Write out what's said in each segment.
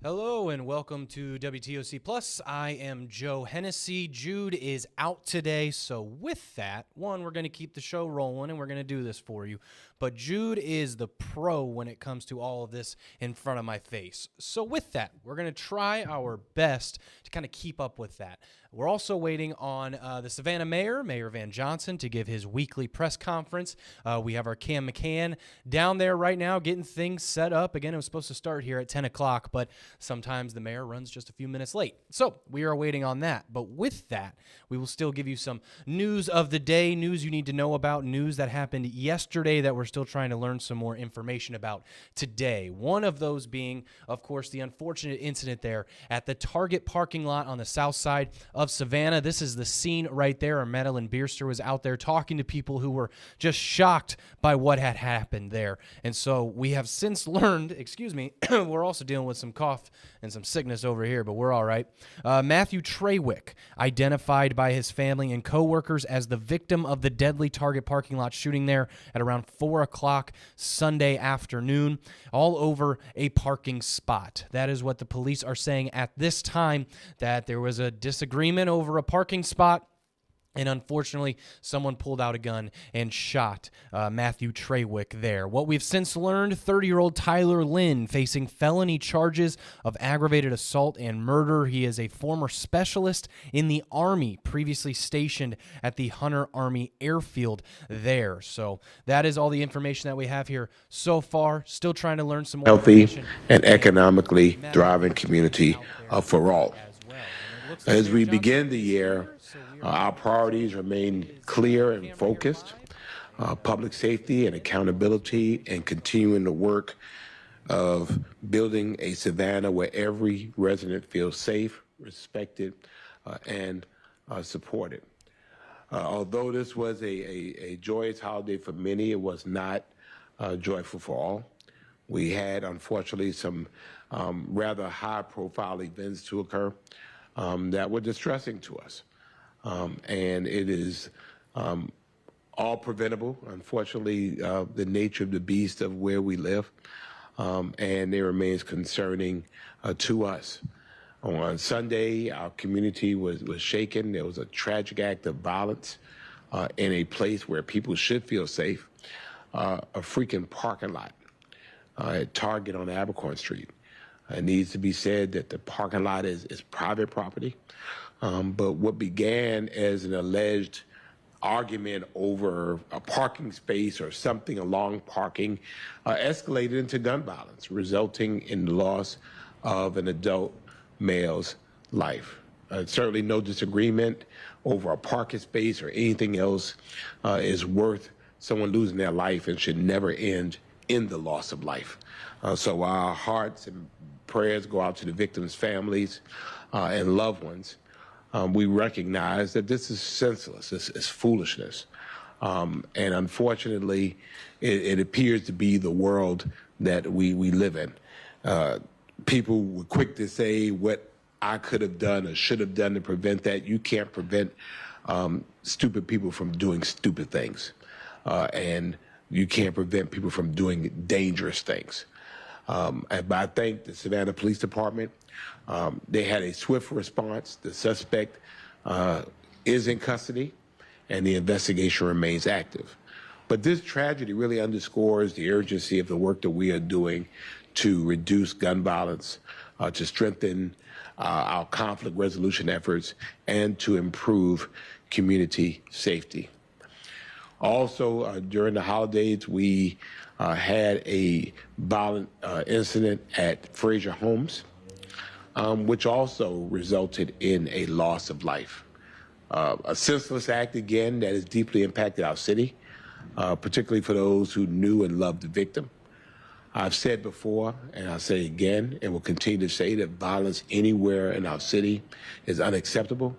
Hello and welcome to WTOC Plus. I am Joe Hennessy. Jude is out today, so with that, one, we're going to keep the show rolling and we're going to do this for you. But Jude is the pro when it comes to all of this in front of my face. So with that, we're going to try our best to kind of keep up with that. We're also waiting on the Savannah Mayor, Mayor Van Johnson, to give his weekly press conference. We have our Cam McCann down there right now getting things set up. Again, it was supposed to start here at 10 o'clock, but sometimes the mayor runs just a few minutes late. So we are waiting on that. But with that, we will still give you some news of the day, news you need to know about, news that happened yesterday that we're still trying to learn some more information about today. One of those being, of course, the unfortunate incident there at the Target parking lot on the south side of Savannah. This is the scene right there. Our Madeline Bierster was out there talking to people who were just shocked by what had happened there. And so we have since learned, we're also dealing with some cough and some sickness over here, but we're all right. Matthew Trawick, identified by his family and coworkers as the victim of the deadly Target parking lot shooting there at around 4 o'clock Sunday afternoon, all over a parking spot. That is what the police are saying at this time, that there was a disagreement over a parking spot. And unfortunately, someone pulled out a gun and shot Matthew Trawick there. What we've since learned, 30-year-old Tyler Lynn facing felony charges of aggravated assault and murder. He is a former specialist in the Army, previously stationed at the Hunter Army Airfield there. So that is all the information that we have here so far. Still trying to learn some more healthy and economically thriving community for all. As we begin the year, our priorities remain clear and focused. Public safety and accountability, and continuing the work of building a Savannah where every resident feels safe, respected, and supported. Although this was a joyous holiday for many, it was not joyful for all. We had, unfortunately, some rather high-profile events to occur that were distressing to us. And it is all preventable, unfortunately, the nature of the beast of where we live, and it remains concerning to us. On Sunday, our community was shaken. There was a tragic act of violence in a place where people should feel safe, a freaking parking lot at Target on Abercorn Street. It needs to be said that the parking lot is private property. But what began as an alleged argument over a parking space or something along parking escalated into gun violence, resulting in the loss of an adult male's life. Certainly no disagreement over a parking space or anything else is worth someone losing their life and should never end in the loss of life. So our hearts and prayers go out to the victims' families and loved ones. We recognize that this is senseless, this is foolishness. And unfortunately, it appears to be the world that we live in. People were quick to say what I could have done or should have done to prevent that. You can't prevent stupid people from doing stupid things. And you can't prevent people from doing dangerous things. But I thank the Savannah Police Department. They had a swift response. The suspect is in custody, and the investigation remains active. But this tragedy really underscores the urgency of the work that we are doing to reduce gun violence, to strengthen our conflict resolution efforts, and to improve community safety. Also, during the holidays, we had a violent incident at Frazier Homes, which also resulted in a loss of life. A senseless act, again, that has deeply impacted our city, particularly for those who knew and loved the victim. I've said before, and I'll say again, and will continue to say, that violence anywhere in our city is unacceptable.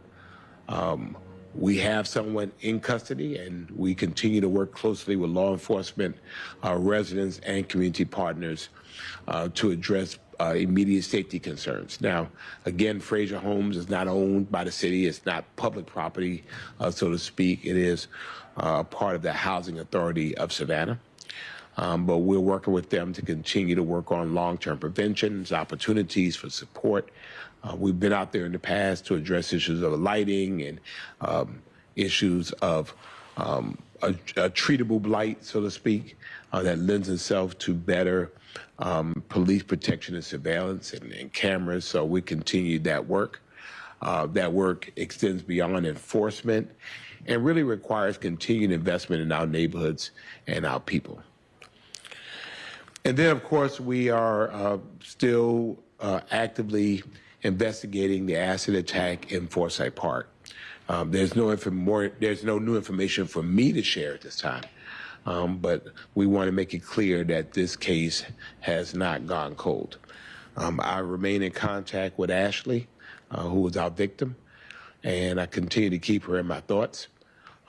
We have someone in custody, and we continue to work closely with law enforcement, residents, and community partners to address immediate safety concerns. Now, again, Frazier Homes is not owned by the city. It's not public property, so to speak. It is part of the Housing Authority of Savannah. but we're working with them to continue to work on long-term preventions, opportunities for support. We've been out there in the past to address issues of lighting and issues of a treatable blight, so to speak, that lends itself to better police protection and surveillance and cameras. So we continue that work. That work extends beyond enforcement and really requires continued investment in our neighborhoods and our people. And then, of course, we are still actively investigating the acid attack in Forsyth Park. There's no new information for me to share at this time, but we want to make it clear that this case has not gone cold. I remain in contact with Ashley, who was our victim, and I continue to keep her in my thoughts.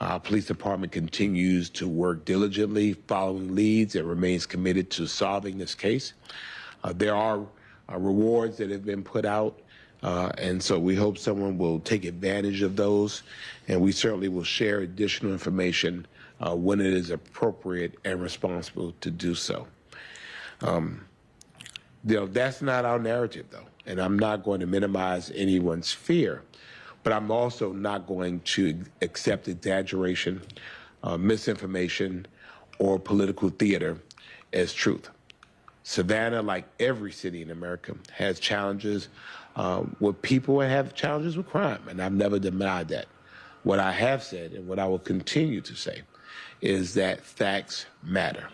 Our police department continues to work diligently, following leads, and remains committed to solving this case. There are rewards that have been put out, and so we hope someone will take advantage of those, and we certainly will share additional information when it is appropriate and responsible to do so. That's not our narrative, though, and I'm not going to minimize anyone's fear, but I'm also not going to accept exaggeration, misinformation, or political theater as truth. Savannah, like every city in America, has challenges with people and have challenges with crime, and I've never denied that. What I have said and what I will continue to say is that facts matter.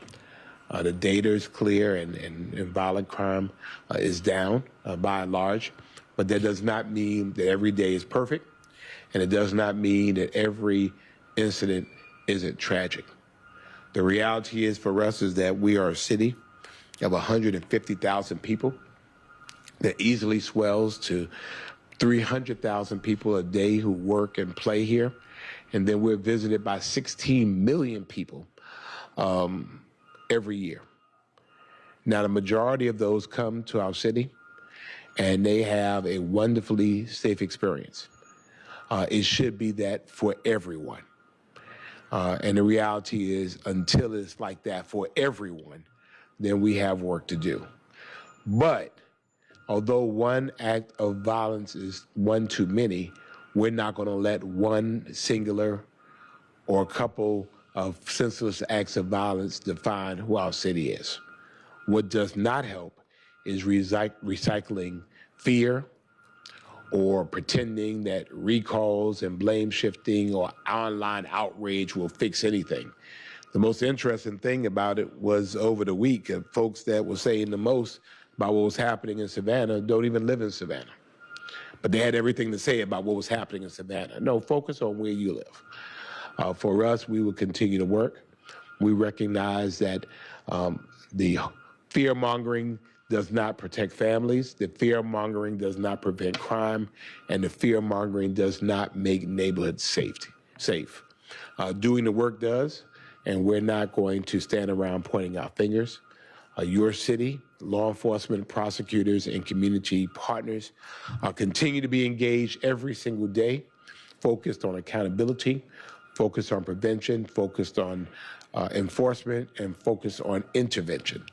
The data is clear and violent crime is down by and large, but that does not mean that every day is perfect, and it does not mean that every incident isn't tragic. The reality is for us is that we are a city of 150,000 people that easily swells to 300,000 people a day who work and play here, and then we're visited by 16 million people every year. Now, the majority of those come to our city, and they have a wonderfully safe experience. It should be that for everyone. And the reality is, until it's like that for everyone, then we have work to do. But although one act of violence is one too many, we're not going to let one singular or a couple of senseless acts of violence define who our city is. What does not help is recycling fear or pretending that recalls and blame shifting or online outrage will fix anything. The most interesting thing about it was over the week, folks that were saying the most about what was happening in Savannah don't even live in Savannah. But they had everything to say about what was happening in Savannah. No, focus on where you live. For us, we will continue to work. We recognize that the fear-mongering does not protect families, the fear-mongering does not prevent crime, and the fear-mongering does not make neighborhoods safe. Doing the work does, and we're not going to stand around pointing our fingers. Your city, law enforcement, prosecutors, and community partners continue to be engaged every single day, focused on accountability, focused on prevention, focused on enforcement, and focused on intervention.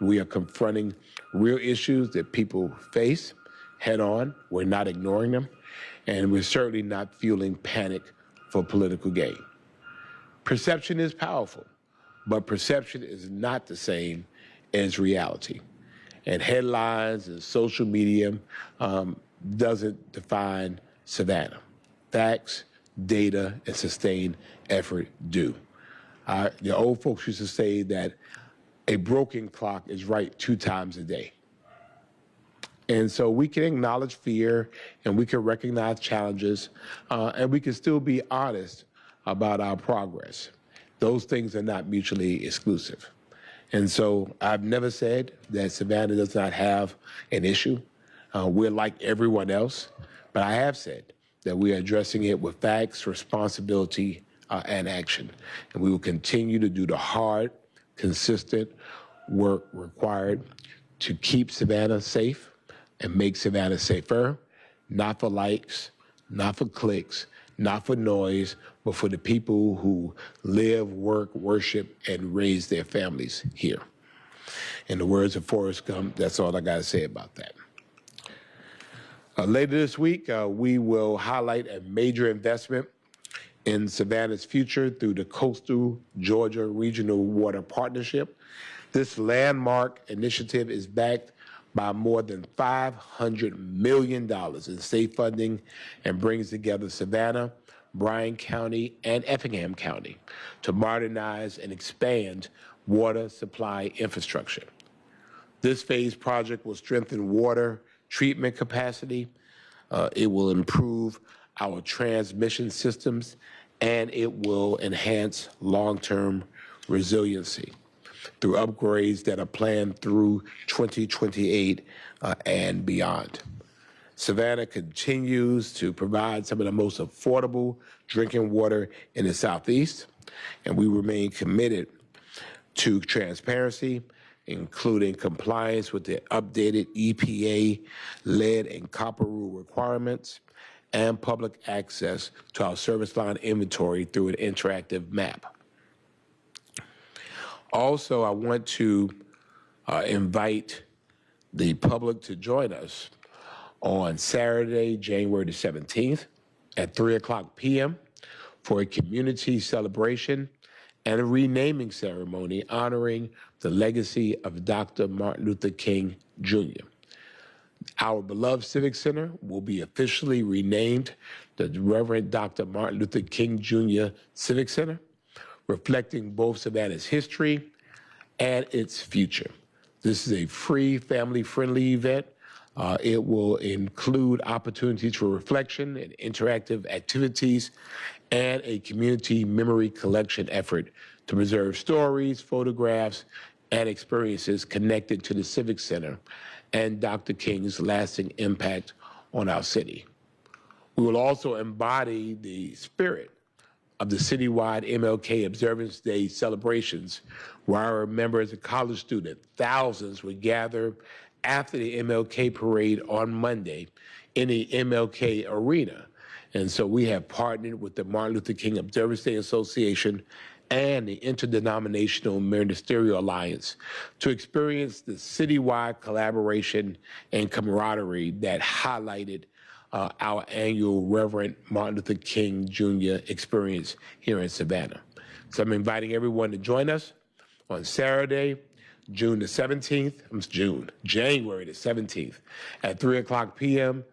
We are confronting real issues that people face head on. We're not ignoring them, and we're certainly not fueling panic for political gain. Perception is powerful, but perception is not the same as reality. And headlines and social media doesn't define Savannah. Facts, data, and sustained effort do. The old folks used to say that a broken clock is right 2 times a day. And so we can acknowledge fear, and we can recognize challenges, and we can still be honest about our progress. Those things are not mutually exclusive. And so I've never said that Savannah does not have an issue. We're like everyone else, but I have said that we are addressing it with facts, responsibility, and action. And we will continue to do the hard, consistent work required to keep Savannah safe and make Savannah safer, not for likes, not for clicks, not for noise, but for the people who live, work, worship, and raise their families here. In the words of Forrest Gump, that's all I got to say about that. Later this week, we will highlight a major investment in Savannah's future through the Coastal Georgia Regional Water Partnership. This landmark initiative is backed by more than $500 million in state funding and brings together Savannah, Bryan County, and Effingham County to modernize and expand water supply infrastructure. This phase project will strengthen water treatment capacity, it will improve our transmission systems, and it will enhance long-term resiliency through upgrades that are planned through 2028 and beyond. Savannah continues to provide some of the most affordable drinking water in the Southeast, and we remain committed to transparency, including compliance with the updated EPA lead and copper rule requirements, and public access to our service line inventory through an interactive map. Also, I want to invite the public to join us on Saturday, January the 17th at 3:00 p.m. for a community celebration and a renaming ceremony honoring the legacy of Dr. Martin Luther King Jr. Our beloved Civic Center will be officially renamed the Reverend Dr. Martin Luther King Jr. Civic Center, reflecting both Savannah's history and its future. This is a free, family-friendly event. It will include opportunities for reflection and interactive activities and a community memory collection effort to preserve stories, photographs, and experiences connected to the Civic Center and Dr. King's lasting impact on our city. We will also embody the spirit of the citywide MLK Observance Day celebrations, where I remember as a college student, thousands would gather after the MLK parade on Monday in the MLK Arena. And so we have partnered with the Martin Luther King Observance Day Association and the Interdenominational Ministerial Alliance to experience the citywide collaboration and camaraderie that highlighted our annual Reverend Martin Luther King Jr. experience here in Savannah. So I'm inviting everyone to join us on Saturday, January the 17th at 3:00 p.m.,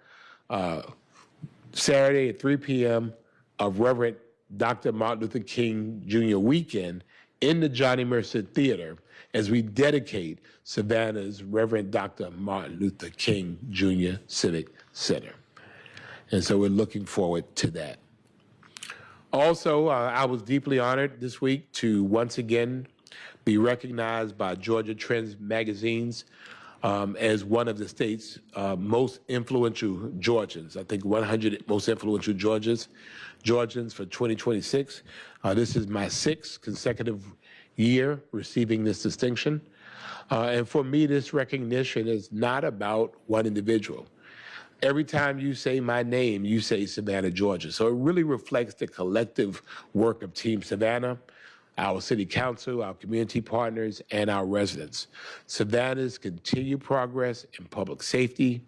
Saturday at 3 p.m. of Reverend Dr. Martin Luther King Jr. weekend in the Johnny Mercer Theater as we dedicate Savannah's Reverend Dr. Martin Luther King Jr. Civic Center. And so we're looking forward to that. Also, I was deeply honored this week to once again be recognized by Georgia Trends magazines as one of the state's most influential Georgians. I think 100 most influential Georgians for 2026. This is my 6th consecutive year receiving this distinction. And for me, this recognition is not about one individual. Every time you say my name, you say Savannah, Georgia. So it really reflects the collective work of Team Savannah, our city council, our community partners, and our residents. Savannah's continued progress in public safety,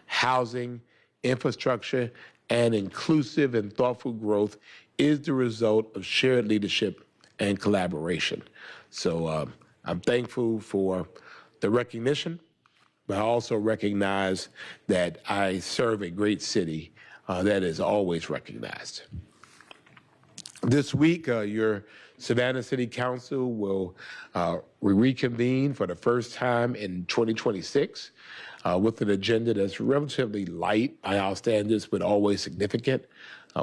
housing, infrastructure, and inclusive and thoughtful growth is the result of shared leadership and collaboration. So I'm thankful for the recognition, but I also recognize that I serve a great city that is always recognized. This week, your Savannah City Council will reconvene for the first time in 2026 with an agenda that's relatively light by our standards, but always significant.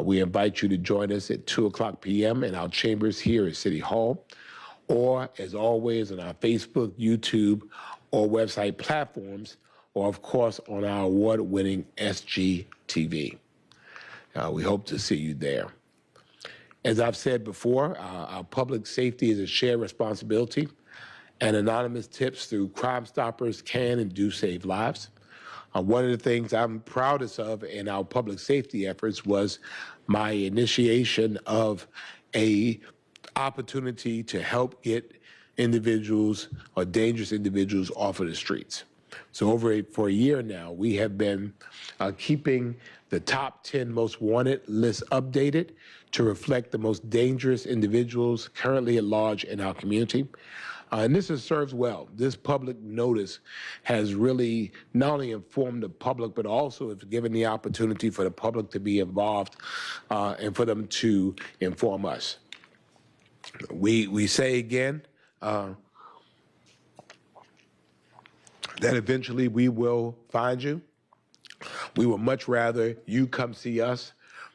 We invite you to join us at 2:00 p.m. in our chambers here at City Hall, or as always on our Facebook, YouTube, or website platforms, or of course on our award-winning SGTV. We hope to see you there. As I've said before, our public safety is a shared responsibility, and anonymous tips through Crime Stoppers can and do save lives. One of the things I'm proudest of in our public safety efforts was my initiation of a opportunity to help get individuals or dangerous individuals off of the streets. So for a year now, we have been keeping the top 10 most wanted list updated to reflect the most dangerous individuals currently at large in our community. And this has served well. This public notice has really not only informed the public, but also has given the opportunity for the public to be involved and for them to inform us. We say again that eventually we will find you. We would much rather you come see us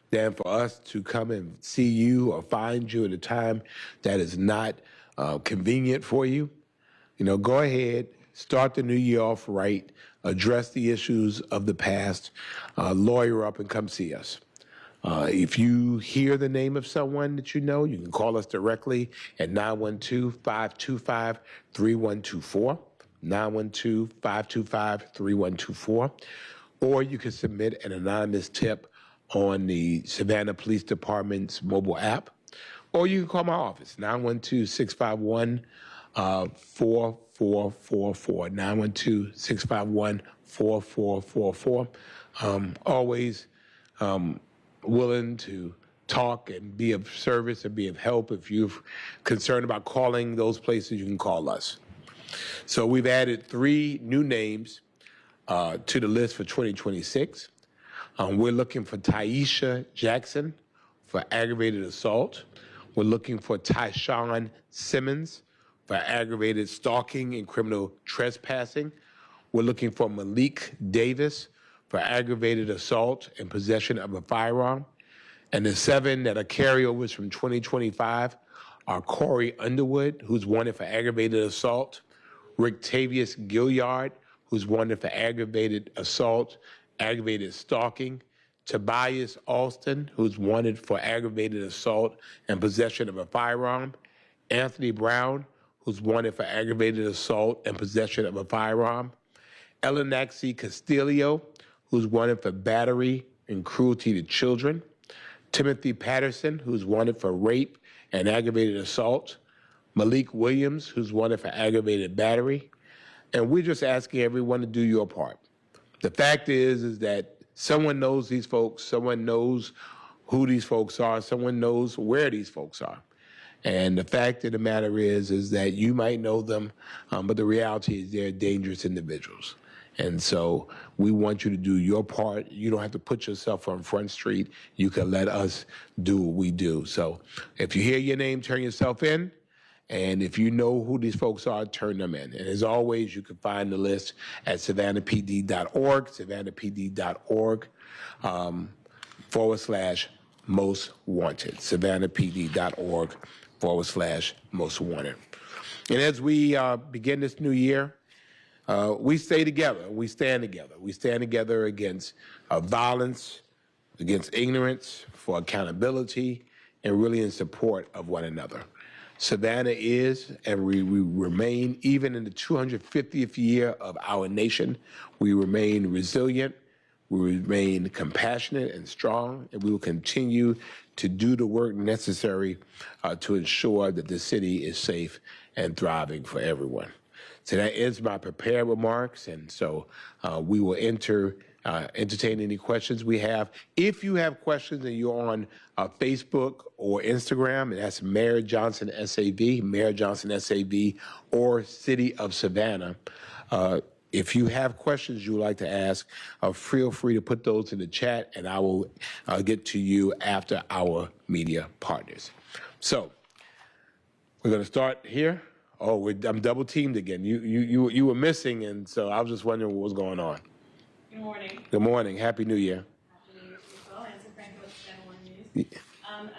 than for us to come and see you or find you at a time that is not convenient for you. You know, go ahead, start the new year off right, address the issues of the past, lawyer up and come see us. If you hear the name of someone that you know, you can call us directly at 912-525-3124, 912-525-3124, or you can submit an anonymous tip on the Savannah Police Department's mobile app, or you can call my office, 912-651-4444, 912-651-4444. Always willing to talk and be of service and be of help. If you're concerned about calling those places, you can call us. So we've added 3 new names to the list for 2026. We're looking for Taisha Jackson for aggravated assault. We're looking for Tyshawn Simmons for aggravated stalking and criminal trespassing. We're looking for Malik Davis for aggravated assault and possession of a firearm. And the 7 that are carryovers from 2025 are Corey Underwood, who's wanted for aggravated assault, Rictavius Gilliard, who's wanted for aggravated assault, aggravated stalking, Tobias Alston, who's wanted for aggravated assault and possession of a firearm, Anthony Brown, who's wanted for aggravated assault and possession of a firearm, Elanaxi Castillo, who's wanted for battery and cruelty to children, Timothy Patterson, who's wanted for rape and aggravated assault, Malik Williams, who's wanted for aggravated battery, and we're just asking everyone to do your part. The fact is that someone knows these folks, someone knows who these folks are, someone knows where these folks are. And the fact of the matter is that you might know them, but the reality is they're dangerous individuals. And so we want you to do your part. You don't have to put yourself on Front Street. You can let us do what we do. So if you hear your name, turn yourself in. And if you know who these folks are, turn them in. And as always, you can find the list at savannahpd.org, savannahpd.org /most wanted, savannahpd.org /most wanted. And as we begin this new year, we stay together. We stand together. We stand together against violence, against ignorance, for accountability, and really in support of one another. Savannah is, and we remain, even in the 250th year of our nation, we remain resilient, we remain compassionate and strong, and we will continue to do the work necessary to ensure that the city is safe and thriving for everyone. So that ends my prepared remarks, and so we will entertain any questions we have. If you have questions and you're on Facebook or Instagram, and that's Mayor Johnson SAV, Mayor Johnson SAV, or City of Savannah, if you have questions you would like to ask, feel free to put those in the chat, and I will get to you after our media partners. So we're going to start here. Oh, I'm double teamed again. You were missing, and so I was just wondering what was going on. Good morning. Good morning. Happy New Year. Happy New Year to you as well. Anson Franco with Channel 1 News.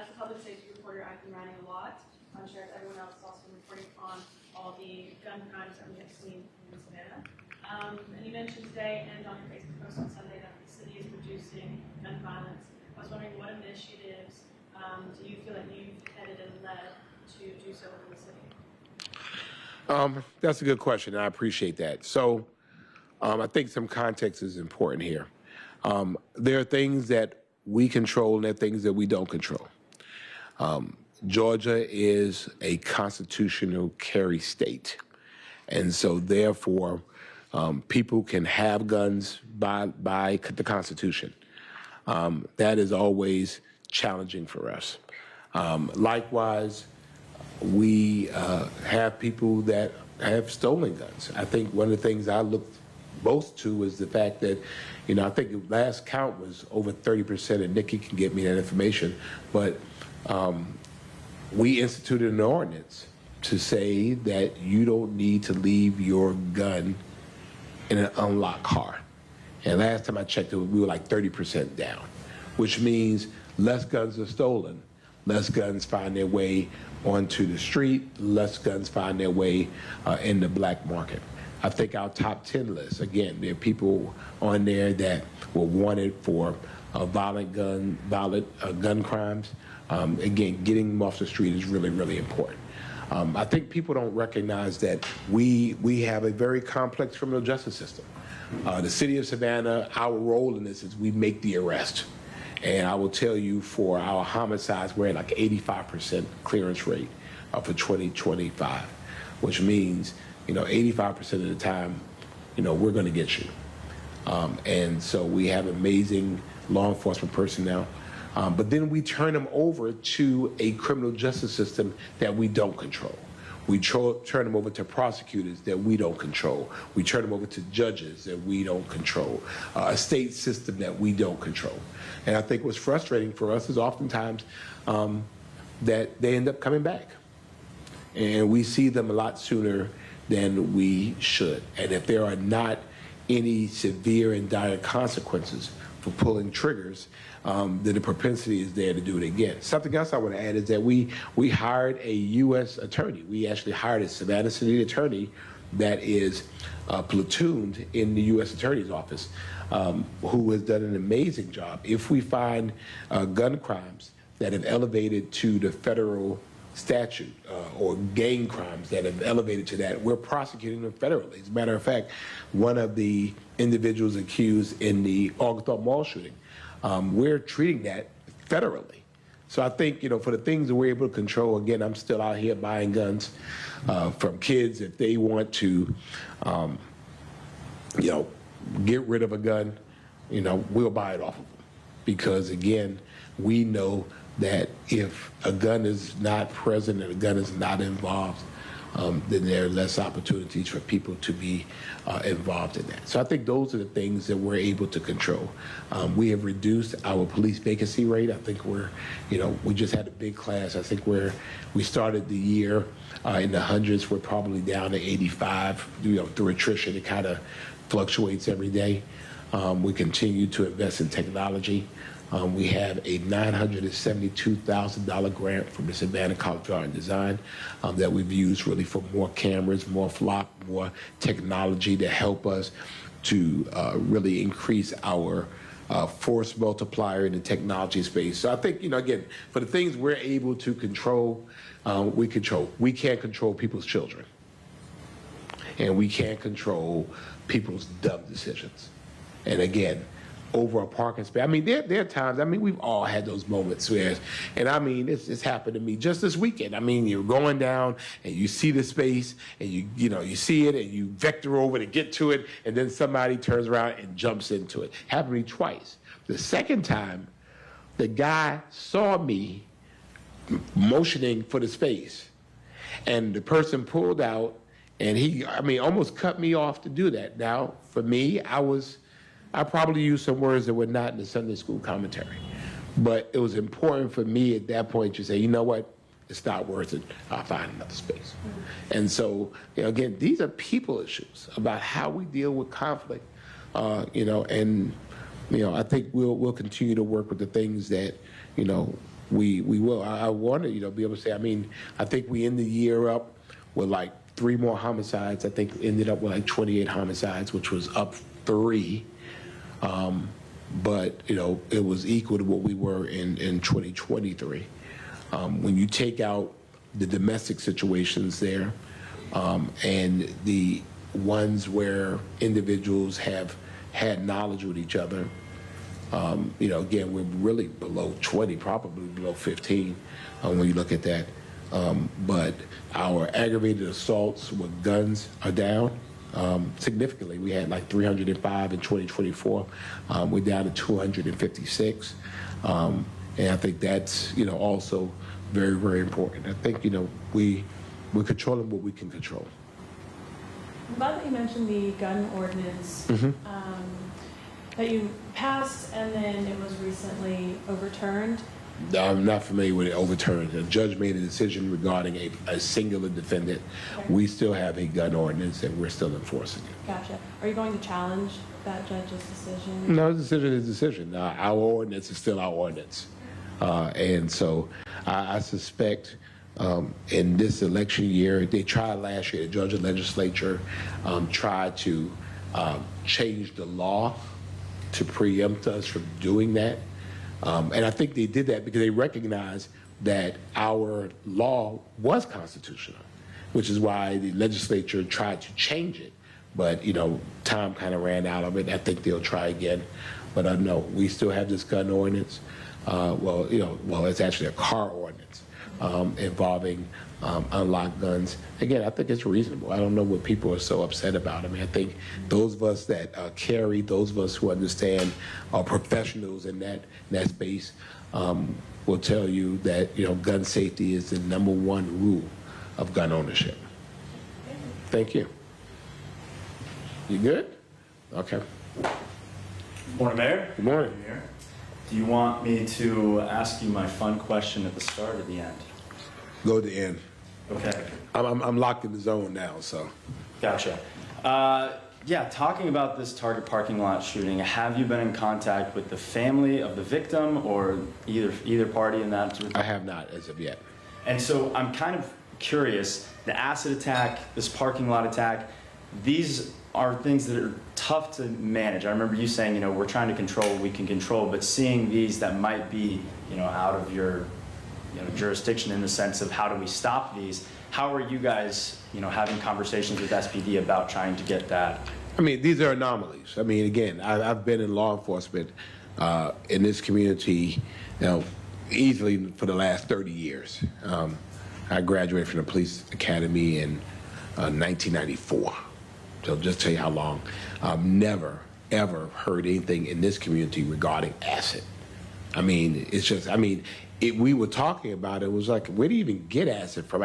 As a public safety reporter, I've been writing a lot. I'm sure as everyone else has also been reporting on all the gun crimes that we have seen in Savannah. And you mentioned today and on your Facebook post on Sunday that the city is reducing gun violence. I was wondering what initiatives do you feel like you've headed and led to do so within the city? That's a good question, and I appreciate that. So I think some context is important here. There are things that we control and there are things that we don't control. Georgia is a constitutional carry state. And so therefore, people can have guns by the Constitution. That is always challenging for us. Likewise, we have people that have stolen guns. I think one of the things I looked most to is the fact that, I think the last count was over 30%, and Nikki can get me that information, but we instituted an ordinance to say that you don't need to leave your gun in an unlocked car. And last time I checked, we were like 30% down, which means less guns are stolen, less guns find their way onto the street, less guns find their way in the black market. I think our top 10 list, again, there are people on there that were wanted for violent gun crimes. Again, getting them off the street is really, really important. I think people don't recognize that we have a very complex criminal justice system. The city of Savannah, our role in this is we make the arrest. And I will tell you, for our homicides, we're at like 85% clearance rate for 2025, which means, 85% of the time, we're going to get you. And so we have amazing law enforcement personnel. But then we turn them over to a criminal justice system that we don't control. We turn them over to prosecutors that we don't control. We turn them over to judges that we don't control, a state system that we don't control. And I think what's frustrating for us is oftentimes that they end up coming back. And we see them a lot sooner than we should. And if there are not any severe and dire consequences for pulling triggers, then the propensity is there to do it again. Something else I want to add is that we hired a U.S. attorney. We actually hired a Savannah City attorney that is platooned in the U.S. Attorney's Office, who has done an amazing job. If we find gun crimes that have elevated to the federal statute or gang crimes that have elevated to that, we're prosecuting them federally. As a matter of fact, one of the individuals accused in the Oglethorpe Mall shooting, we're treating that federally. So I think, for the things that we're able to control, again, I'm still out here buying guns from kids. If they want to, get rid of a gun, we'll buy it off of them. Because, again, we know that if a gun is not present and a gun is not involved, then there are less opportunities for people to be involved in that. So I think those are the things that we're able to control. We have reduced our police vacancy rate. I think we just had a big class. I think we started the year in the hundreds. We're probably down to 85, through attrition. It kind of fluctuates every day. We continue to invest in technology. We have a $972,000 grant from the Savannah College of Art and Design that we've used really for more cameras, more flock, more technology to help us to really increase our force multiplier in the technology space. So I think, again, for the things we're able to control, we control. We can't control people's children. And we can't control people's dumb decisions. And again, over a parking space. I mean, there are times, we've all had those moments where, and it's happened to me just this weekend. You're going down and you see the space and you see it and you vector over to get to it, and then somebody turns around and jumps into it. Happened to me twice. The second time, the guy saw me motioning for the space, and the person pulled out, and he almost cut me off to do that. Now, for me, I probably used some words that were not in the Sunday school commentary. But it was important for me at that point to say, you know what, it's not worth it, I'll find another space. And so, again, these are people issues about how we deal with conflict, I think we'll continue to work with the things that, we will. I want to, be able to say, I think we end the year up with like 3 more homicides. I think we ended up with like 28 homicides, which was up 3. But it was equal to what we were in 2023. When you take out the domestic situations there, and the ones where individuals have had knowledge with each other. Again, we're really below 20, probably below 15 when you look at that. But our aggravated assaults with guns are down significantly. We had like 305 in 2024. We're down to 256. And I think that's, also very, very important. I think, we're controlling what we can control. I'm glad that you mentioned the gun ordinance that you passed and then it was recently overturned. I'm not familiar with it overturned. The judge made a decision regarding a singular defendant. Okay. We still have a gun ordinance and we're still enforcing it. Gotcha. Are you going to challenge that judge's decision? No, the decision is a decision. Our ordinance is still our ordinance. And so I suspect in this election year, they tried last year, the Georgia legislature tried to change the law to preempt us from doing that. And I think they did that because they recognized that our law was constitutional, which is why the legislature tried to change it. But, time kind of ran out of it. I think they'll try again. But no, we still have this gun ordinance. It's actually a car ordinance involving unlocked guns. Again, I think it's reasonable. I don't know what people are so upset about. I mean, I think those of us that carry, those of us who understand, are professionals in that space, will tell you that gun safety is the #1 rule of gun ownership. Thank you. You good? Okay. Morning, Mayor. Good morning. Do you want me to ask you my fun question at the start or the end? Go to the end. Okay. I'm locked in the zone now, so. Gotcha. Talking about this Target parking lot shooting, have you been in contact with the family of the victim or either party in that? I have not as of yet. And so I'm kind of curious, the acid attack, this parking lot attack, these are things that are tough to manage. I remember you saying, we're trying to control what we can control, but seeing these that might be, out of your, jurisdiction in the sense of how do we stop these? How are you guys, having conversations with SPD about trying to get that? I mean, these are anomalies. I mean, again, I've been in law enforcement in this community, easily for the last 30 years. I graduated from the police academy in 1994. So just tell you how long. I've never, ever heard anything in this community regarding acid. I mean, it's just, we were talking about it was like, where do you even get acid from?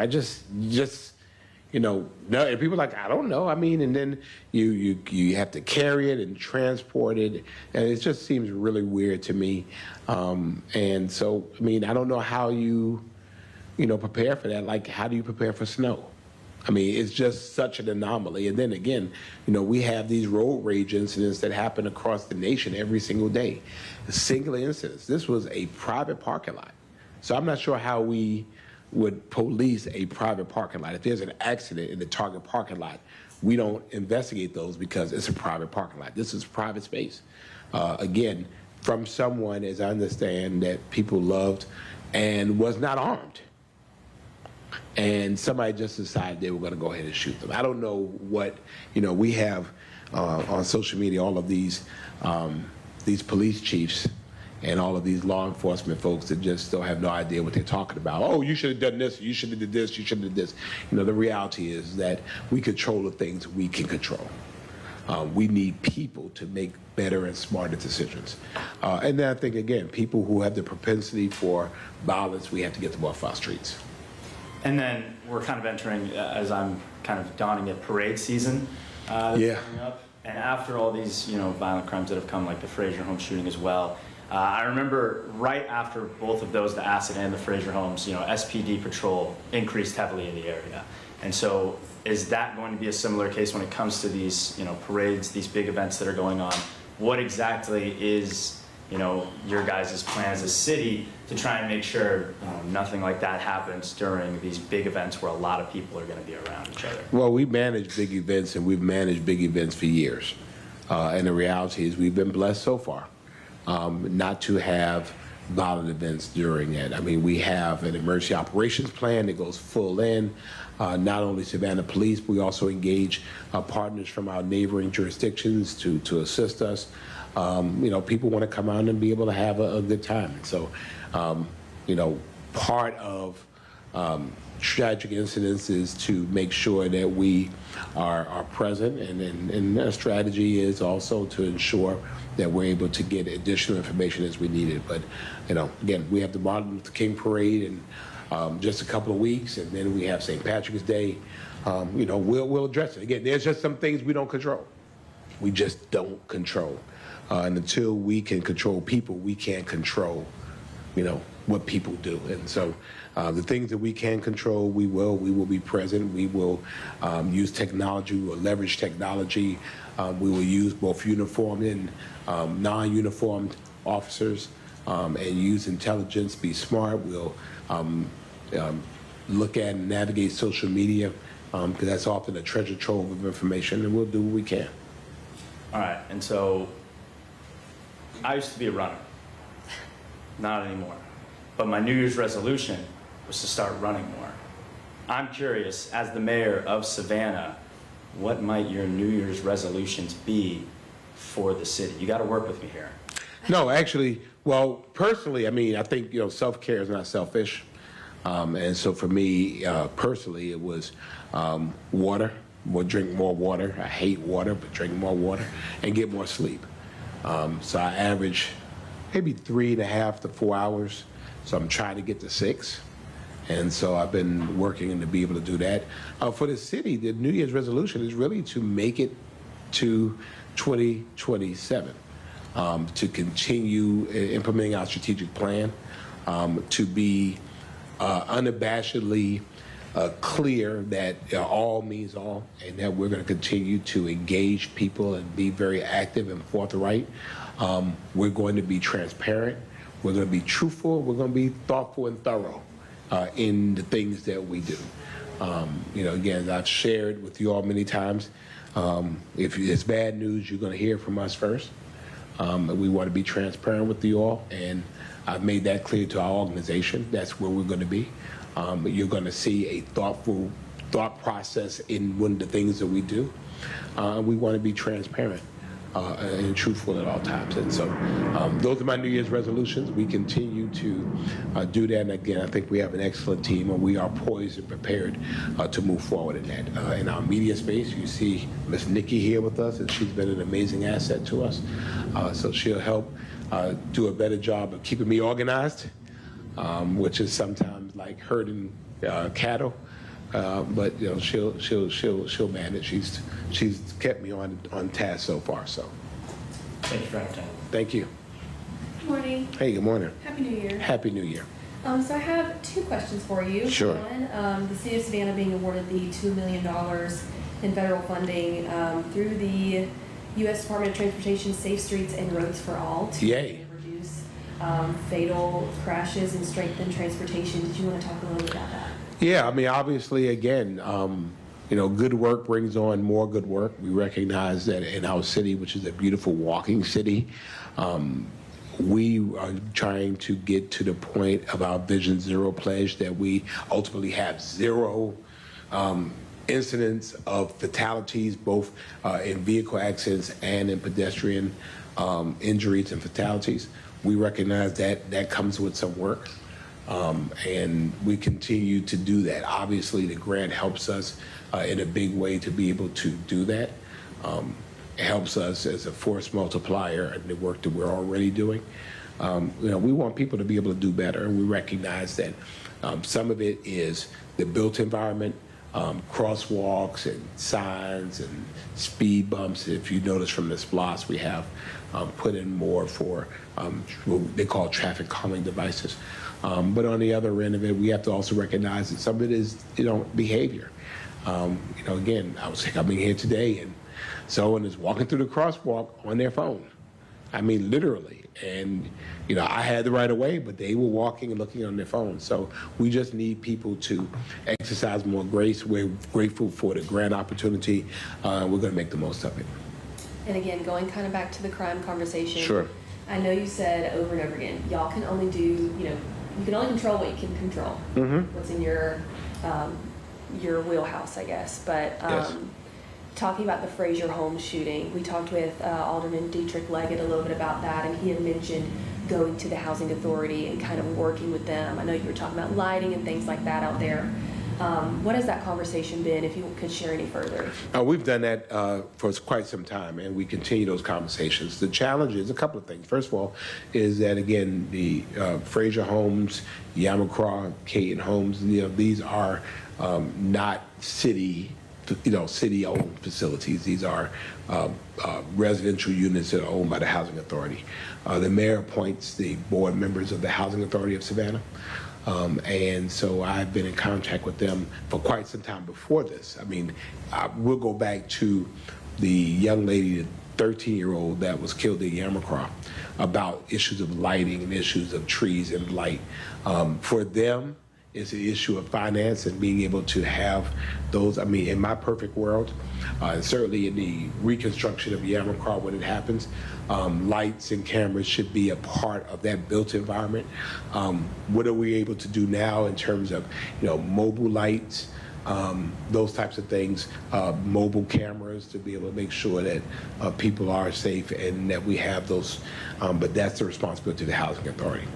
No, and people are like, I don't know. I mean, and then you have to carry it and transport it. And it just seems really weird to me. And so, I don't know how you prepare for that. Like, how do you prepare for snow? It's just such an anomaly. And then again, we have these road rage incidents that happen across the nation every single day. Single incidents. This was a private parking lot. So I'm not sure how we would police a private parking lot. If there's an accident in the Target parking lot, we don't investigate those because it's a private parking lot. This is private space. Again, from someone, as I understand, that people loved and was not armed. And somebody just decided they were going to go ahead and shoot them. I don't know what, we have on social media all of these police chiefs and all of these law enforcement folks that just still have no idea what they're talking about. Oh, you should have done this, you should have did this, you should have did this. The reality is that we control the things we can control. We need people to make better and smarter decisions. And then I think, again, people who have the propensity for violence, we have to get them off our streets. And then we're kind of entering, as I'm kind of dawning at parade season Yeah. coming up. And after all these, violent crimes that have come, like the Fraser home shooting as well, I remember right after both of those, the acid and the Fraser homes, SPD patrol increased heavily in the area. And so is that going to be a similar case when it comes to these, parades, these big events that are going on? What exactly is, your guys' plan as a city to try and make sure nothing like that happens during these big events where a lot of people are going to be around each other? Well, we manage big events, and we've managed big events for years. And the reality is we've been blessed so far not to have violent events during it. I mean, we have an emergency operations plan that goes full in, not only Savannah Police, but we also engage partners from our neighboring jurisdictions to assist us. People want to come out and be able to have a good time. And so, part of tragic incidents is to make sure that we are present, and our strategy is also to ensure that we're able to get additional information as we need it. But, again, we have the Martin Luther King Parade in just a couple of weeks, and then we have St. Patrick's Day. We'll address it. Again, there's just some things we don't control. We just don't control. And until we can control people, we can't control, what people do. And so the things that we can control, we will be present. We will use technology. We will leverage technology. We will use both uniformed and non-uniformed officers and use intelligence, be smart. We'll look at and navigate social media because that's often a treasure trove of information, and we'll do what we can. All right, and so I used to be a runner, not anymore. But my New Year's resolution was to start running more. I'm curious, as the mayor of Savannah, what might your New Year's resolutions be for the city? You got to work with me here. No, actually, well, personally, I think, self-care is not selfish. And so for me, personally, it was water. We'll drink more water. I hate water, but drink more water and get more sleep. So I average maybe 3.5 to 4 hours. So I'm trying to get to 6. And so I've been working to be able to do that. For the city, the New Year's resolution is really to make it to 2027, to continue implementing our strategic plan, to be unabashedly clear that all means all, and that we're going to continue to engage people and be very active and forthright. We're going to be transparent. We're going to be truthful. We're going to be thoughtful and thorough in the things that we do. Again, I've shared with you all many times, if it's bad news, you're going to hear from us first. We want to be transparent with you all, and I've made that clear to our organization. That's where we're going to be. You're going to see a thoughtful thought process in one of the things that we do. We want to be transparent and truthful at all times. And so those are my New Year's resolutions. We continue to do that. And again, I think we have an excellent team, and we are poised and prepared to move forward in that. In our media space, you see Miss Nikki here with us, and she's been an amazing asset to us. So she'll help do a better job of keeping me organized, which is sometimes like herding cattle. But she'll manage. She's kept me on task so far. So Thank you for having time. Thank you. Good morning. Hey, good morning. Happy New Year. Happy New Year. So I have 2 questions for you. Sure. One, the city of Savannah being awarded the $2 million in federal funding through the U.S. Department of Transportation Safe Streets and Roads for All to Yay. reduce fatal crashes and strengthen transportation. Did you want to talk a little bit about that? Yeah, obviously, again, good work brings on more good work. We recognize that in our city, which is a beautiful walking city, we are trying to get to the point of our Vision Zero pledge that we ultimately have 0 incidents of fatalities, both in vehicle accidents and in pedestrian injuries and fatalities. We recognize that that comes with some work. And we continue to do that. Obviously, the grant helps us in a big way to be able to do that. It helps us as a force multiplier in the work that we're already doing. We want people to be able to do better, and we recognize that some of it is the built environment, crosswalks and signs and speed bumps. If you notice from the SPLOST, we have put in more for what they call traffic calming devices. But on the other end of it, we have to also recognize that some of it is, behavior. Again, I was coming here today, and someone is walking through the crosswalk on their phone. Literally. And, I had the right of way, but they were walking and looking on their phone. So we just need people to exercise more grace. We're grateful for the grant opportunity. We're going to make the most of it. And again, going kind of back to the crime conversation. Sure. I know you said over and over again, y'all can only do, you can only control what you can control. What's in your wheelhouse, I guess. But Yes. talking about the Frazier Holmes shooting, we talked with Alderman Dietrich Leggett a little bit about that, and he had mentioned going to the Housing Authority and kind of working with them. I know you were talking about lighting and things like that out there. What has that conversation been, if you could share any further? We've done that for quite some time, and we continue those conversations. The challenge is a couple of things. First of all, is that, again, the Frazier Homes, Yamacraw, Caton Homes, these are not city-owned facilities. These are residential units that are owned by the Housing Authority. The mayor appoints the board members of the Housing Authority of Savannah. And so I've been in contact with them for quite some time before this. I mean, we'll go back to the young lady, the 13-year-old that was killed in Yamacraw, about issues of lighting and issues of trees and light. For them, it's an issue of finance and being able to have those. I mean, in my perfect world, and certainly in the reconstruction of Yamacraw when it happens, lights and cameras should be a part of that built environment. What are we able to do now in terms of, mobile lights, those types of things, mobile cameras to be able to make sure that people are safe and that we have those. But that's the responsibility of the Housing Authority.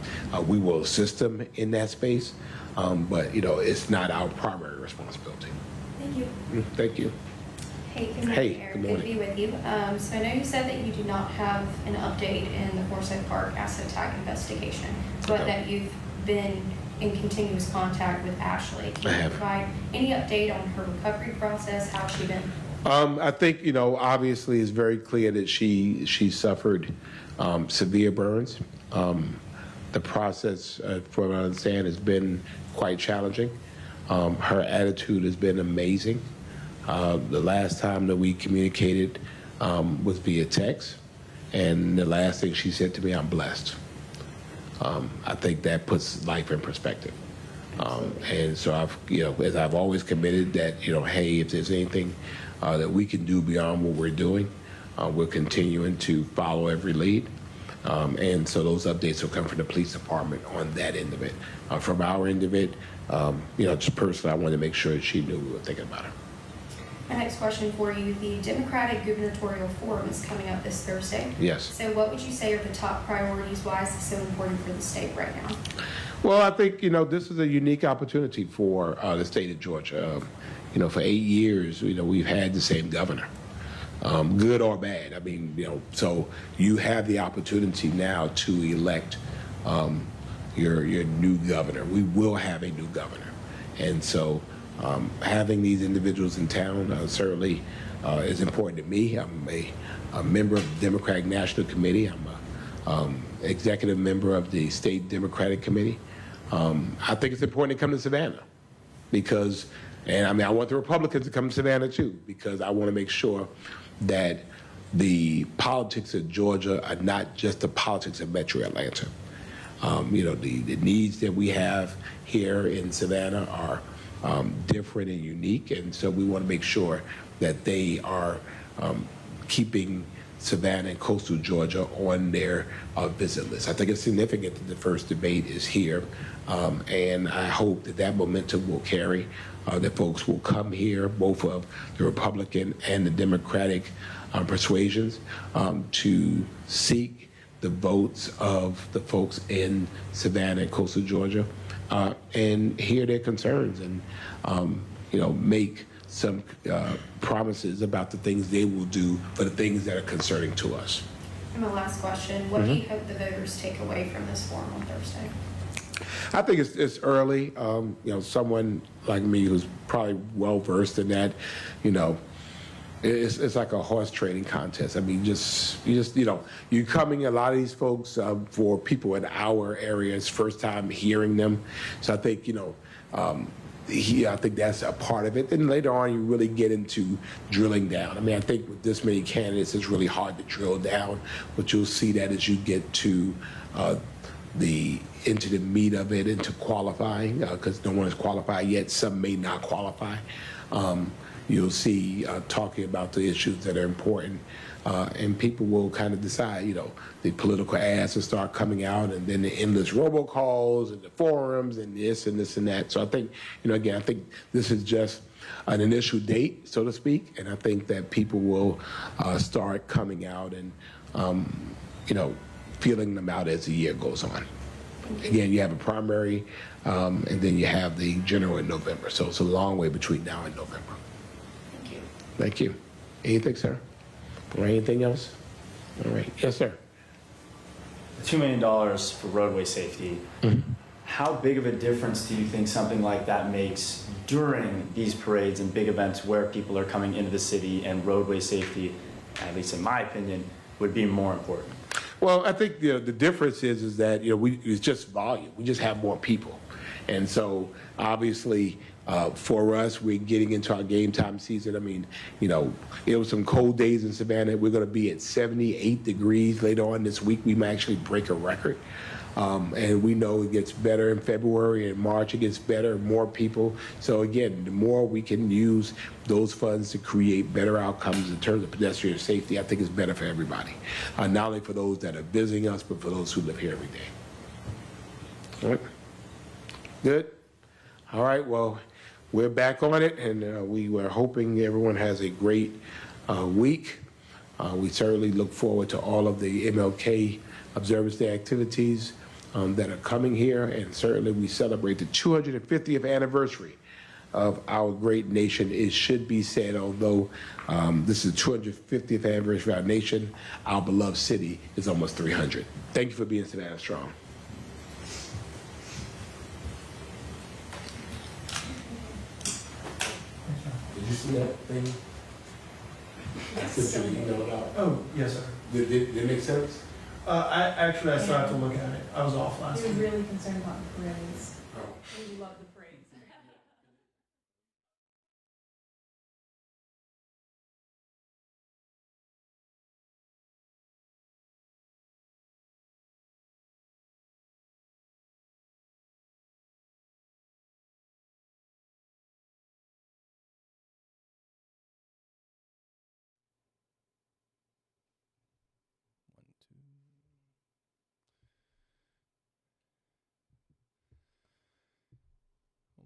We will assist them in that space, but it's not our primary responsibility. Thank you. Thank you. Hey, good morning, Hey, Eric. good Good to morning. be with you. So I know you said that you do not have an update in the Forsyth Park asset attack investigation, but Okay. that you've been in continuous contact with Ashley. Can I you have. provide any update on her recovery process? How's she been? I think, obviously it's very clear that she suffered severe burns. The process, from what I understand, has been quite challenging. Her attitude has been amazing. The last time that we communicated was via text, and the last thing she said to me, "I'm blessed." I think that puts life in perspective. And so as I've always committed that, hey, if there's anything that we can do beyond what we're doing, we're continuing to follow every lead. And so those updates will come from the police department on that end of it. From our end of it, just personally, I wanted to make sure that she knew we were thinking about her. My next question for you, the Democratic Gubernatorial Forum is coming up this Thursday. Yes. So what would you say are the top priorities? Why is this so important for the state right now? Well, I think, this is a unique opportunity for the state of Georgia. For 8 years, we've had the same governor, good or bad. I mean, so you have the opportunity now to elect your new governor. We will have a new governor. And so having these individuals in town certainly is important to me. I'm a member of the Democratic National Committee. I'm an executive member of the State Democratic Committee. I think it's important to come to Savannah because, I want the Republicans to come to Savannah too, because I want to make sure that the politics of Georgia are not just the politics of Metro Atlanta. The needs that we have here in Savannah are different and unique, and so we want to make sure that they are keeping Savannah and coastal Georgia on their visit list. I think it's significant that the first debate is here, and I hope that momentum will carry, that folks will come here, both of the Republican and the Democratic persuasions, to seek the votes of the folks in Savannah and coastal Georgia, and hear their concerns and, make some promises about the things they will do for the things that are concerning to us. And my last question, what do you hope the voters take away from this forum on Thursday? I think it's early. Someone like me who's probably well versed in that, it's like a horse trading contest. I mean, you're coming. A lot of these folks, for people in our area, it's first time hearing them. So I think I think that's a part of it. Then later on, you really get into drilling down. I think with this many candidates, it's really hard to drill down. But you'll see that as you get to into the meat of it, into qualifying, because no one is qualified yet. Some may not qualify. You'll see talking about the issues that are important and people will kind of decide, the political ads will start coming out, and then the endless robocalls and the forums and this and this and that. So I think, again, I think this is just an initial date, so to speak, and I think that people will start coming out and, feeling them out as the year goes on. Again, you have a primary, and then you have the general in November. So it's a long way between now and November. Thank you. Thank you. Anything, sir? Or anything else? All right. Yes, sir. $2 million for roadway safety. How big of a difference do you think something like that makes during these parades and big events where people are coming into the city, and roadway safety, at least in my opinion, would be more important? Well, I think the difference is that it's just volume. We just have more people, and so obviously for us, we're getting into our game time season. I mean, it was some cold days in Savannah. We're going to be at 78 degrees later on this week. We might actually break a record. And we know it gets better in February and March. It gets better, more people. So again, the more we can use those funds to create better outcomes in terms of pedestrian safety, I think it's better for everybody. Not only for those that are visiting us, but for those who live here every day. All right. Good. All right. Well, we're back on it, and we were hoping everyone has a great week. We certainly look forward to all of the MLK Observance Day activities that are coming here, and certainly we celebrate the 250th anniversary of our great nation. It should be said, although this is the 250th anniversary of our nation, our beloved city is almost 300. Thank you for being Savannah Strong. Did you see that thing? Yes. Oh, yes, sir. Did it make sense? I still have to look at it. I was off last He was week. really concerned about the parades. Oh. We love the parades.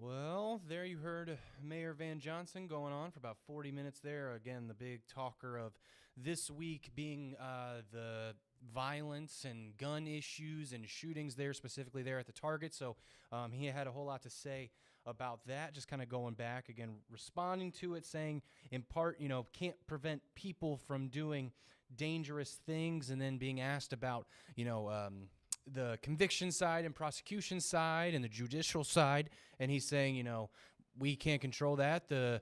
Well, there you heard Mayor Van Johnson going on for about 40 minutes there. Again, the big talker of this week being the violence and gun issues and shootings there, specifically there at the Target. So he had a whole lot to say about that, just kind of going back, again, responding to it, saying in part, can't prevent people from doing dangerous things, and then being asked about, the conviction side and prosecution side and the judicial side, and he's saying, we can't control that. The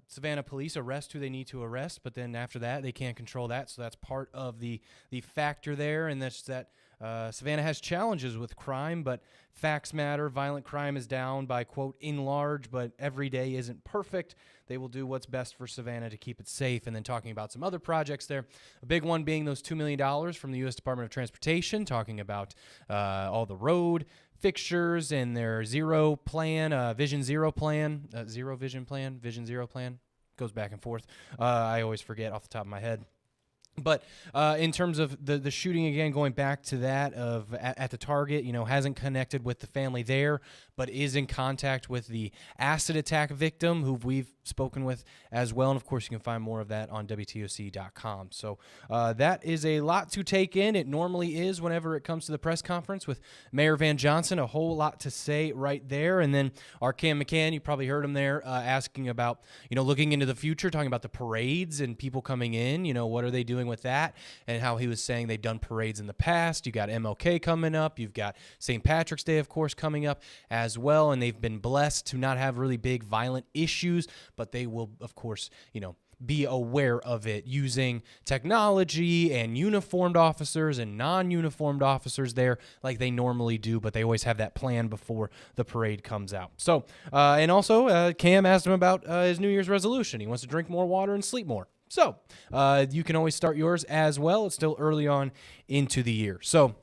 Savannah police arrest who they need to arrest, but then after that, they can't control that. So that's part of the factor there, and that's that Savannah has challenges with crime, but facts matter. Violent crime is down by, quote, in large, but every day isn't perfect. They will do what's best for Savannah to keep it safe. And then talking about some other projects there, a big one being those $2 million from the U.S. Department of Transportation, talking about all the road fixtures and their zero plan, Vision Zero plan, Zero Vision plan, Vision Zero plan. Goes back and forth. I always forget off the top of my head. But in terms of the shooting, again, going back to that of at the Target, hasn't connected with the family there, but is in contact with the acid attack victim who we've spoken with as well. And, of course, you can find more of that on WTOC.com. So that is a lot to take in. It normally is whenever it comes to the press conference with Mayor Van Johnson. A whole lot to say right there. And then our Cam McCann, you probably heard him there asking about, looking into the future, talking about the parades and people coming in. What are they doing with that, and how he was saying they've done parades in the past. You got MLK coming up. You've got St. Patrick's Day, of course, coming up as well, and they've been blessed to not have really big violent issues, but they will, of course, be aware of it using technology and uniformed officers and non-uniformed officers there like they normally do, but they always have that plan before the parade comes out. So, and also Cam asked him about his New Year's resolution. He wants to drink more water and sleep more. So you can always start yours as well. It's still early on into the year. So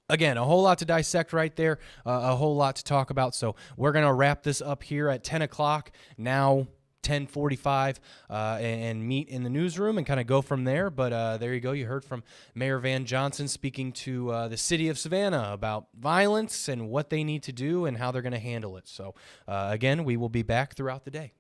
again, a whole lot to dissect right there, a whole lot to talk about. So we're going to wrap this up here at 10 o'clock, now 10:45 and meet in the newsroom and kind of go from there. But there you go. You heard from Mayor Van Johnson speaking to the city of Savannah about violence and what they need to do and how they're going to handle it. So, again, we will be back throughout the day.